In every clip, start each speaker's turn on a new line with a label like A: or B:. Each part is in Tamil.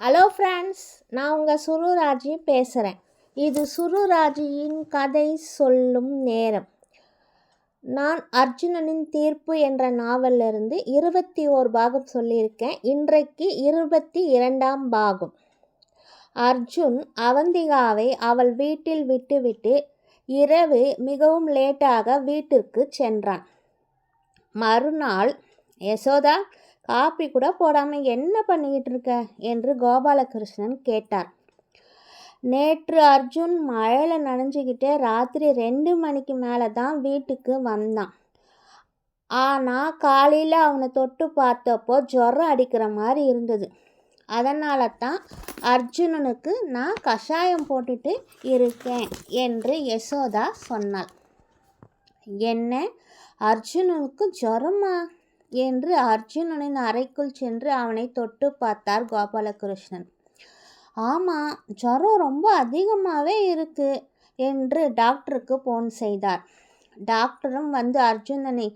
A: ஹலோ ஃப்ரெண்ட்ஸ், நான் உங்கள் சுருராஜி பேசுகிறேன். இது சுருராஜியின் கதை சொல்லும் நேரம். நான் அர்ஜுனனின் தீர்ப்பு என்ற நாவலிருந்து 21 பாகம் சொல்லியிருக்கேன். இன்றைக்கு 22ஆம் பாகம். அர்ஜுன் அவந்திகாவை அவள் வீட்டில் விட்டுவிட்டு இரவு மிகவும் லேட்டாக வீட்டிற்கு சென்றான். மறுநாள், யசோதா, காப்பி கூட போடாமல் என்ன பண்ணிக்கிட்டு இருக்க என்று கோபாலகிருஷ்ணன் கேட்டார். நேற்று அர்ஜுன் மழையில் நனைஞ்சிக்கிட்டே ராத்திரி 2 மணிக்கு மேலே தான் வீட்டுக்கு வந்தான். ஆனால் காலையில் அவனை தொட்டு பார்த்தப்போ ஜுரம் அடிக்கிற மாதிரி இருந்தது. அதனால தான் அர்ஜுனனுக்கு நான் கஷாயம் போட்டுட்டு இருக்கேன் என்று யசோதா சொன்னாள். என்ன, அர்ஜுனனுக்கு ஜுரமா என்று அர்ஜுனனின் அறைக்குள் சென்று அவனை தொட்டு பார்த்தார் கோபாலகிருஷ்ணன். ஆமாம், ஜுரம் ரொம்ப அதிகமாகவே இருக்கு என்று டாக்டருக்கு ஃபோன் செய்தார். டாக்டரும் வந்து அர்ஜுனனை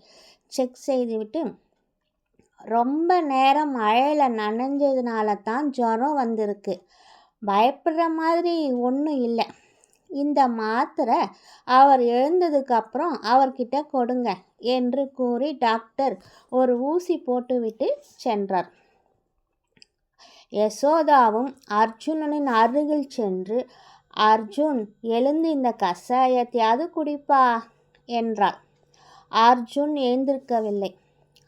A: செக் செய்துவிட்டு, ரொம்ப நேரம் மழையில் நனைஞ்சதுனால தான் ஜுரம் வந்திருக்கு, பயப்படுற மாதிரி ஒன்றும் இல்லை, இந்த மாத்திரை அவர் எழுந்ததுக்கப்புறம் அவர்கிட்ட கொடுங்க என்று கூறி டாக்டர் ஒரு ஊசி போட்டுவிட்டு சென்றார். யசோதாவும் அர்ஜுனனின் அருகில் சென்று, அர்ஜுன், எழுந்து இந்த கஷாயத்தையாவது குடிப்பா என்றாள். அர்ஜுன் எழுந்திருக்கவில்லை.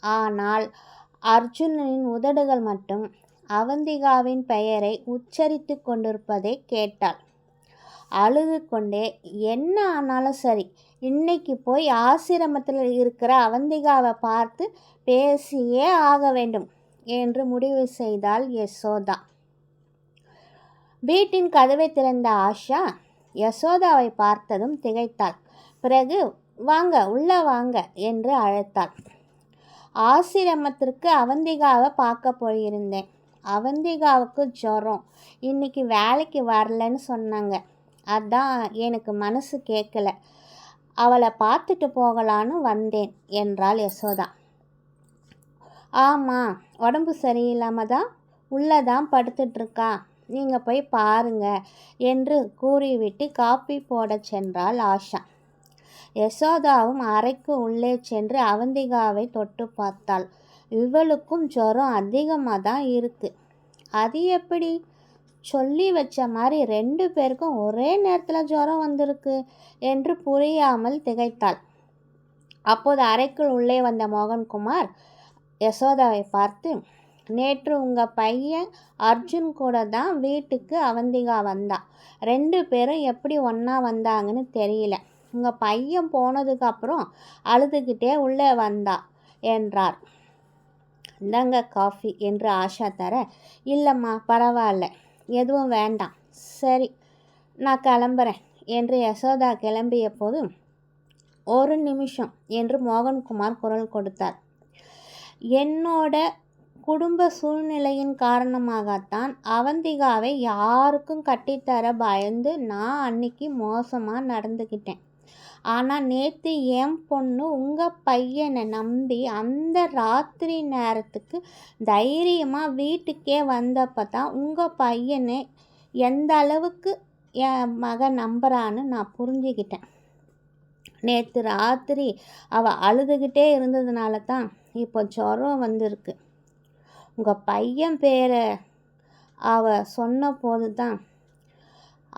A: ஆனால் அர்ஜுனனின் உதடுகள் மட்டும் அவந்திகாவின் பெயரை உச்சரித்து கொண்டிருப்பதை கேட்டாள். அழுது கொண்டே, என்ன ஆனாலும் சரி, இன்னைக்கு போய் ஆசிரமத்தில் இருக்கிற அவந்திகாவை பார்த்து பேசியே ஆக வேண்டும் என்று முடிவு செய்தாள் யசோதா. வீட்டின் கதவை திறந்த ஆஷா யசோதாவை பார்த்ததும் திகைத்தாள். பிறகு, வாங்க, உள்ள வாங்க என்று அழைத்தாள். ஆசிரமத்திற்கு அவந்திகாவை பார்க்க போயிருந்தேன். அவந்திகாவுக்கு ஜுரம், இன்னைக்கு வேலைக்கு வரலன்னு சொன்னாங்க. அதான் எனக்கு மனசு கேட்கல, அவளை பார்த்துட்டு போகலான்னு வந்தேன் என்றாள் யசோதா. ஆமாம், உடம்பு சரியில்லாமல் தான் உள்ளதான் படுத்துட்ருக்கா, நீங்கள் போய் பாருங்க என்று கூறிவிட்டு காப்பி போட சென்றாள் ஆஷா. யசோதாவும் அறைக்கு உள்ளே சென்று அவந்திகாவை தொட்டு பார்த்தாள். இவளுக்கும் ஜுரம் அதிகமாக தான் இருக்குது. அது எப்படி? சொல்லி வச்ச மாதிரி 2 பேருக்கும் ஒரே நேரத்தில் ஜுரம் வந்திருக்கு என்று புரியாமல் திகைத்தாள். அப்போது அறைக்குள் உள்ளே வந்த மோகன்குமார் யசோதாவை பார்த்து, நேற்று உங்கள் பையன் அர்ஜுன் கூட தான் வீட்டுக்கு அவந்திகா வந்தா. 2 பேரும் எப்படி ஒன்றா வந்தாங்கன்னு தெரியல. உங்கள் பையன் போனதுக்கப்புறம் அழுதுகிட்டே உள்ளே வந்தா என்றார். இந்தாங்க காஃபி என்று ஆஷா தர, இல்லைம்மா பரவாயில்ல, எதுவும் வேண்டாம், சரி நான் கிளம்புறேன் என்று யசோதா கிளம்பிய போது, ஒரு நிமிஷம் என்று மோகன்குமார் குரல் கொடுத்தார். என்னோட குடும்ப சூழ்நிலையின் காரணமாகத்தான் அவந்திகாவை யாருக்கும் கட்டித்தர பயந்து நான் அன்னைக்கு மோசமாக நடந்துக்கிட்டேன். ஆனால் நேற்று என் பொண்ணு உங்கள் பையனை நம்பி அந்த ராத்திரி நேரத்துக்கு தைரியமாக வீட்டுக்கே வந்தப்போ தான் உங்கள் பையனை எந்த அளவுக்கு என் மகன் நம்புறான்னு நான் புரிஞ்சுக்கிட்டேன். நேற்று ராத்திரி அவள் அழுதுகிட்டே இருந்ததுனால தான் இப்போ ஜுரம் வந்திருக்கு. உங்கள் பையன் பேரை அவள் சொன்ன போது தான்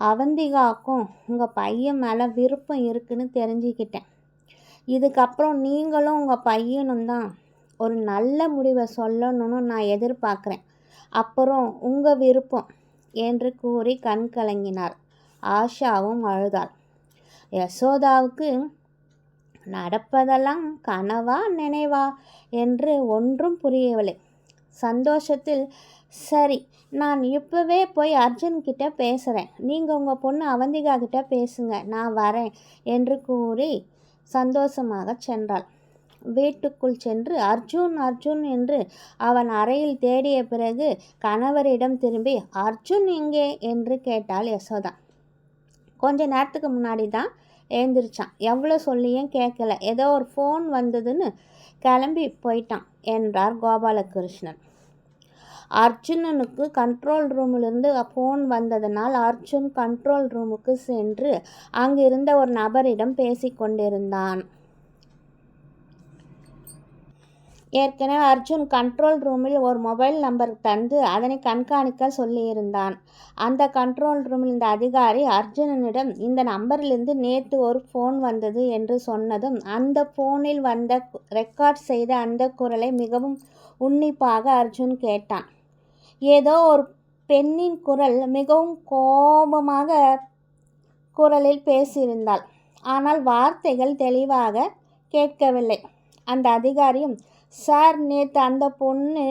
A: அவந்திகாவுக்கும் உங்கள் பையன் மேலே விருப்பம் இருக்குன்னு தெரிஞ்சுக்கிட்டேன். இதுக்கப்புறம் நீங்களும் உங்கள் பையனும் தான் ஒரு நல்ல முடிவை சொல்லணும்னு நான் எதிர்பார்க்குறேன். அப்புறம் உங்கள் விருப்பம் என்று கூறி கண் கலங்கினார். ஆஷாவும் அழுதாள். யசோதாவுக்கு நடப்பதெல்லாம் கனவா நினைவா என்று ஒன்றும் புரியவில்லை. சந்தோஷத்தில், சரி, நான் இப்போவே போய் அர்ஜுன்கிட்ட பேசுகிறேன், நீங்கள் உங்கள் பொண்ணு அவந்திகா கிட்ட பேசுங்க, நான் வரேன் என்று கூறி சந்தோஷமாக சென்றாள். வீட்டுக்குள் சென்று அர்ஜுன் அர்ஜுன் என்று அவன் அறையில் தேடிய பிறகு கணவரிடம் திரும்பி, அர்ஜுன் எங்கே என்று கேட்டாள் யசோதா. கொஞ்ச நேரத்துக்கு முன்னாடி தான் எழுந்திரிச்சான், எவ்வளோ சொல்லியும் கேட்கல, ஏதோ ஒரு ஃபோன் வந்ததுன்னு கிளம்பி போயிட்டான் என்றார் கோபாலகிருஷ்ணன். அர்ஜுனனுக்கு கண்ட்ரோல் ரூமிலிருந்து ஃபோன் வந்ததனால் அர்ஜுன் கண்ட்ரோல் ரூமுக்கு சென்று அங்கிருந்த ஒரு நபரிடம் பேசிக்கொண்டிருந்தான். ஏற்கனவே அர்ஜுன் கண்ட்ரோல் ரூமில் ஒரு மொபைல் நம்பர் தந்து அதனை கண்காணிக்க சொல்லியிருந்தான். அந்த கண்ட்ரோல் ரூமில் இந்த அதிகாரி அர்ஜுனனிடம் இந்த நம்பரிலிருந்து நேற்று ஒரு ஃபோன் வந்தது என்று சொன்னதும் அந்த ஃபோனில் வந்த ரெக்கார்ட் செய்த அந்த குரலை மிகவும் உன்னிப்பாக அர்ஜுன் கேட்டான். ஏதோ ஒரு பெண்ணின் குரல் மிகவும் கோபமாக குரலில் பேசியிருந்தாள். ஆனால் வார்த்தைகள் தெளிவாக கேட்கவில்லை. அந்த அதிகாரியும், சார், நேற்று அந்த பொண்ணு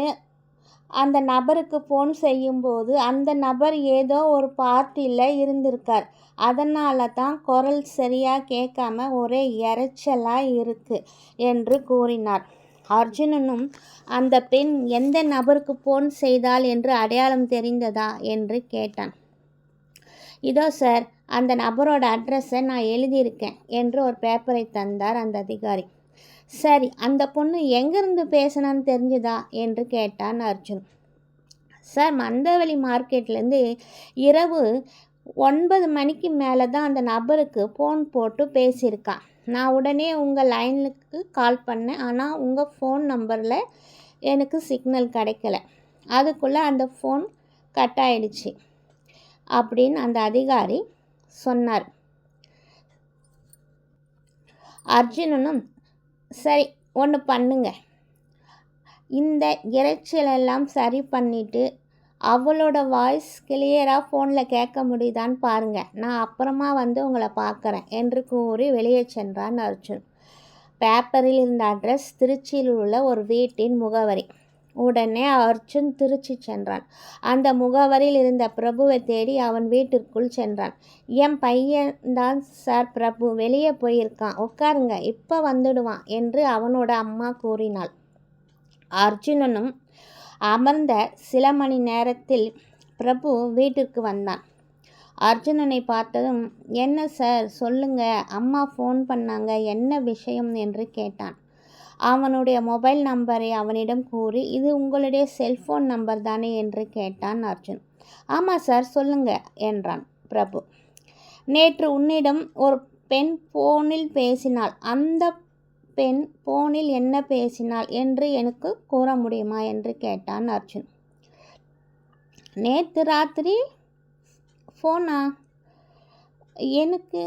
A: அந்த நபருக்கு ஃபோன் செய்யும்போது அந்த நபர் ஏதோ ஒரு பார்ட்டியில் இருந்திருக்கார். அதனால தான் குரல் சரியாக கேட்காம ஒரே இரைச்சலாக இருக்கு என்று கூறினார். அர்ஜுனனும் அந்த பெண் எந்த நபருக்கு ஃபோன் செய்தாள் என்று அடையாளம் தெரிந்ததா என்று கேட்டான். இதோ சார், அந்த நபரோட அட்ரஸை நான் எழுதியிருக்கேன் என்று ஒரு பேப்பரை தந்தார் அந்த அதிகாரி. சரி, அந்த பொண்ணு எங்கேருந்து பேசினான்னு தெரிஞ்சுதா என்று கேட்டான் அர்ஜுன். சார், மந்தவெளி மார்க்கெட்லேருந்து இரவு 9 மணிக்கு மேலே தான் அந்த நபருக்கு ஃபோன் போட்டு பேசியிருக்கான். நான் உடனே உங்கள் லைனுக்கு கால் பண்ணேன். ஆனால் உங்கள் ஃபோன் நம்பரில் எனக்கு சிக்னல் கிடைக்கல. அதுக்குள்ளே அந்த ஃபோன் கட் ஆயிடுச்சு அப்படின்னு அந்த அதிகாரி சொன்னார். அர்ஜுனனும், சரி, ஒன்று பண்ணுங்க, இந்த இரைச்சலெல்லாம் சரி பண்ணிவிட்டு அவளோட வாய்ஸ் கிளியராக ஃபோனில் கேட்க முடியுதான்னு பாருங்கள். நான் அப்புறமா வந்து உங்களை பார்க்குறேன் என்று கூறி வெளியே சென்றான் அர்ஜுன். பேப்பரில் இருந்த அட்ரஸ் திருச்சியில் உள்ள ஒரு வீட்டின் முகவரி. உடனே அர்ஜுன் திருச்சி சென்றான். அந்த முகவரியில் இருந்த பிரபுவை தேடி அவன் வீட்டிற்குள் சென்றான். என் பையன்தான் சார் பிரபு, வெளியே போயிருக்கான், உட்காருங்க, இப்போ வந்துடுவான் என்று அவனோட அம்மா கூறினாள். அர்ஜுனனும் அமர்ந்த சில மணி நேரத்தில் பிரபு வீட்டிற்கு வந்தான். அர்ஜுனனை பார்த்ததும், என்ன சார், சொல்லுங்க, அம்மா ஃபோன் பண்ணாங்க, என்ன விஷயம் என்று கேட்டான். அவனுடைய மொபைல் நம்பரை அவனிடம் கூறி, இது உங்களுடைய செல்ஃபோன் நம்பர் தானே என்று கேட்டான் அர்ஜுன். ஆமாம் சார், சொல்லுங்க என்றான் பிரபு. நேற்று உன்னிடம் ஒரு பெண் ஃபோனில் பேசினாள். அந்த பெண் ஃபோனில் என்ன பேசினாள் என்று எனக்கு கூற முடியுமா என்று கேட்டான் அர்ஜுன். நேற்று ராத்திரி ஃபோனா? எனக்கு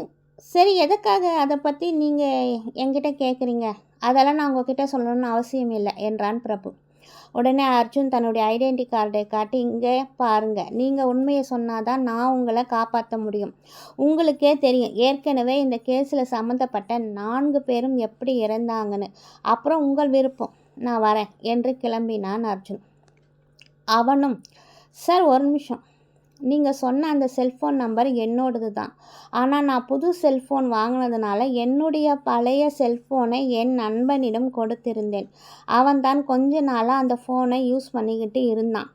A: சரி, எதுக்காக அதை பற்றி நீங்கள் என்கிட்ட கேட்குறீங்க? அதெல்லாம் நான் உங்ககிட்ட சொல்லணும்னு அவசியம் இல்லை என்றான் பிரபு. உடனே அர்ஜுன் தன்னுடைய ஐடென்டி கார்டை காட்டி, இங்கே பாருங்கள், நீங்கள் உண்மையை சொன்னாதான் நான் உங்களை காப்பாற்ற முடியும். உங்களுக்கே தெரியும், ஏற்கனவே இந்த கேஸில் சம்மந்தப்பட்ட 4 பேரும் எப்படி இறந்தாங்கன்னு. அப்புறம் உங்கள் விருப்பம், நான் வரேன் என்று கிளம்பினான் அர்ஜுன். அவனும், சார், ஒரு நிமிஷம், நீங்கள் சொன்ன அந்த செல்ஃபோன் நம்பர் என்னோடது தான். ஆனால் நான் புது செல்ஃபோன் வாங்கினதுனால என்னுடைய பழைய செல்ஃபோனை என் நண்பனிடம் கொடுத்திருந்தேன். அவன்தான் கொஞ்ச நாளாக அந்த ஃபோனை யூஸ் பண்ணிக்கிட்டு இருந்தான்.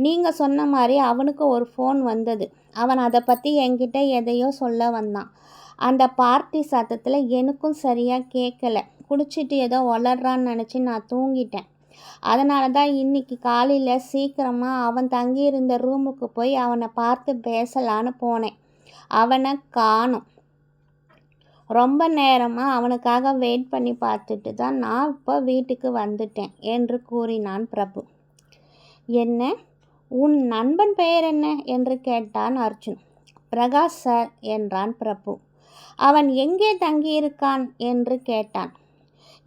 A: நீங்கள் சொன்ன மாதிரி அவனுக்கு ஒரு ஃபோன் வந்தது. அவன் அதை பற்றி என்கிட்ட எதையோ சொல்ல வந்தான். அந்த பார்ட்டி சத்தத்தில் எனக்கும் சரியாக கேட்கல. குடிச்சிட்டு ஏதோ வளர்றான்னு நினச்சி நான் தூங்கிட்டேன். அதனால தான் இன்னைக்கு காலையில் சீக்கிரமாக அவன் தங்கியிருந்த ரூமுக்கு போய் அவனை பார்த்து பேசலான்னு போனேன். அவனை காணோம். ரொம்ப நேரமாக அவனுக்காக வெயிட் பண்ணி பார்த்துட்டு தான் நான் இப்போ வீட்டுக்கு வந்துட்டேன் என்று கூறினான் பிரபு. என்ன, உன் நண்பன் பெயர் என்ன என்று கேட்டான் அர்ஜுன். பிரகாஷ் சார் என்றான் பிரபு. அவன் எங்கே தங்கியிருக்கான் என்று கேட்டான்.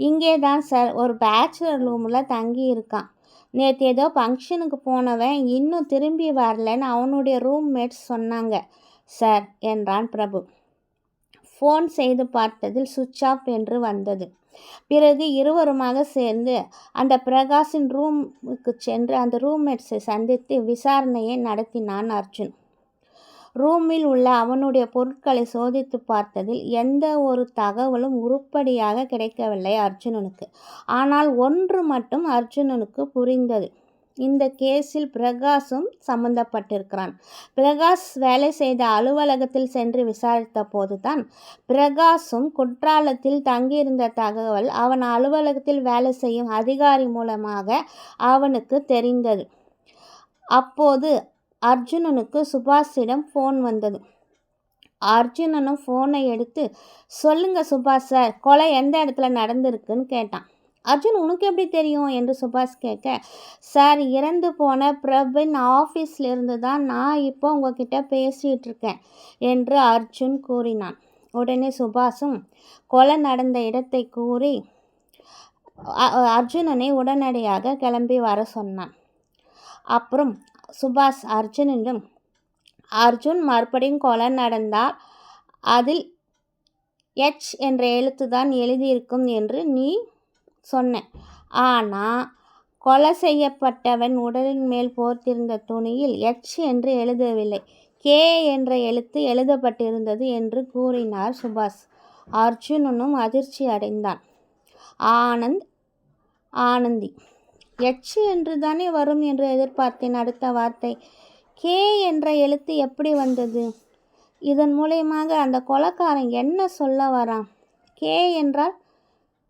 A: இங்கே தான் சார், ஒரு பேச்சுலர் ரூமில் தங்கி இருக்கான். நேற்று ஏதோ ஃபங்க்ஷனுக்கு போனவன் இன்னும் திரும்பி வரலன்னு அவனுடைய ரூம்மேட்ஸ் சொன்னாங்க சார் என்றான் பிரபு. ஃபோன் செய்து பார்த்ததில் சுவிட்ச் ஆஃப் என்று வந்தது. பிறகு இருவருமாக சேர்ந்து அந்த பிரகாஷின் ரூமுக்கு சென்று அந்த ரூம்மேட்ஸை சந்தித்து விசாரணையை நடத்தினான் அர்ஜுன். ரூமில் உள்ள அவனுடைய பொருட்களை சோதித்து பார்த்ததில் எந்த ஒரு தகவலும் உருப்படியாக கிடைக்கவில்லை அர்ஜுனனுக்கு. ஆனால் ஒன்று மட்டும் அர்ஜுனனுக்கு புரிந்தது. இந்த கேஸில் பிரகாஷும் சம்பந்தப்பட்டிருக்கிறான். பிரகாஷ் வேலை செய்த அலுவலகத்தில் சென்று விசாரித்த போதுதான் பிரகாஷும் குற்றாலத்தில் தங்கியிருந்த தகவல் அவன் அலுவலகத்தில் வேலை செய்யும் அதிகாரி மூலமாக அவனுக்கு தெரிந்தது. அப்போது அர்ஜுனனுக்கு சுபாஷிடம் ஃபோன் வந்தது. அர்ஜுனனும் ஃபோனை எடுத்து, சொல்லுங்க சுபாஷ் சார், கொலை எந்த இடத்துல நடந்திருக்குன்னு கேட்டான். அர்ஜுன், உனக்கு எப்படி தெரியும் என்று சுபாஷ் கேட்க, சார், இறந்து போன பிரபின் ஆஃபீஸ்லேருந்து தான் நான் இப்போ உங்ககிட்ட பேசிகிட்டு இருக்கேன் என்று அர்ஜுன் கூறினான். உடனே சுபாஷும் கொலை நடந்த இடத்தை கூறி அர்ஜுனனை உடனடியாக கிளம்பி வர சொன்னான். அப்புறம் சுபாஷ் அர்ஜுனிடம், அர்ஜுன், மறுபடியும் கொலை நடந்தால் அதில் H என்ற எழுத்து தான் எழுதியிருக்கும் என்று நீ சொன்ன. ஆனால் கொலை செய்யப்பட்டவன் உடலின் மேல் போர்த்திருந்த துணியில் H என்று எழுதவில்லை, K என்ற எழுத்து எழுதப்பட்டிருந்தது என்று கூறினார் சுபாஷ். அர்ஜுனனும் அதிர்ச்சி அடைந்தான். ஆனந்தி, H என்று தானே வரும் என்று எதிர்பார்த்தேன். அடுத்த வார்த்தை K என்ற எழுத்து எப்படி வந்தது? இதன் மூலயமாக அந்த கொலைக்காரன் என்ன சொல்ல வரான்? K என்றால்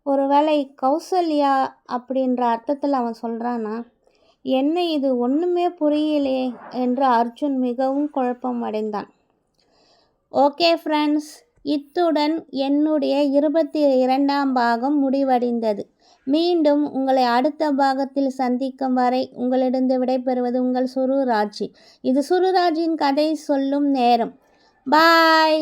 A: ஒருவேளை கௌசல்யா அப்படின்ற அர்த்தத்தில் அவன் சொல்கிறானா? என்ன இது, ஒன்றுமே புரியலே என்று அர்ஜுன் மிகவும் குழப்பம் அடைந்தான். ஓகே ஃப்ரெண்ட்ஸ், இத்துடன் என்னுடைய 22ஆம் பாகம் முடிவடைந்தது. மீண்டும் உங்களை அடுத்த பாகத்தில் சந்திக்கும் வரை உங்களிடம் விடைபெறுவது உங்கள் சுருராஜி. இது சுருராஜின் கதை சொல்லும் நேரம். பாய்.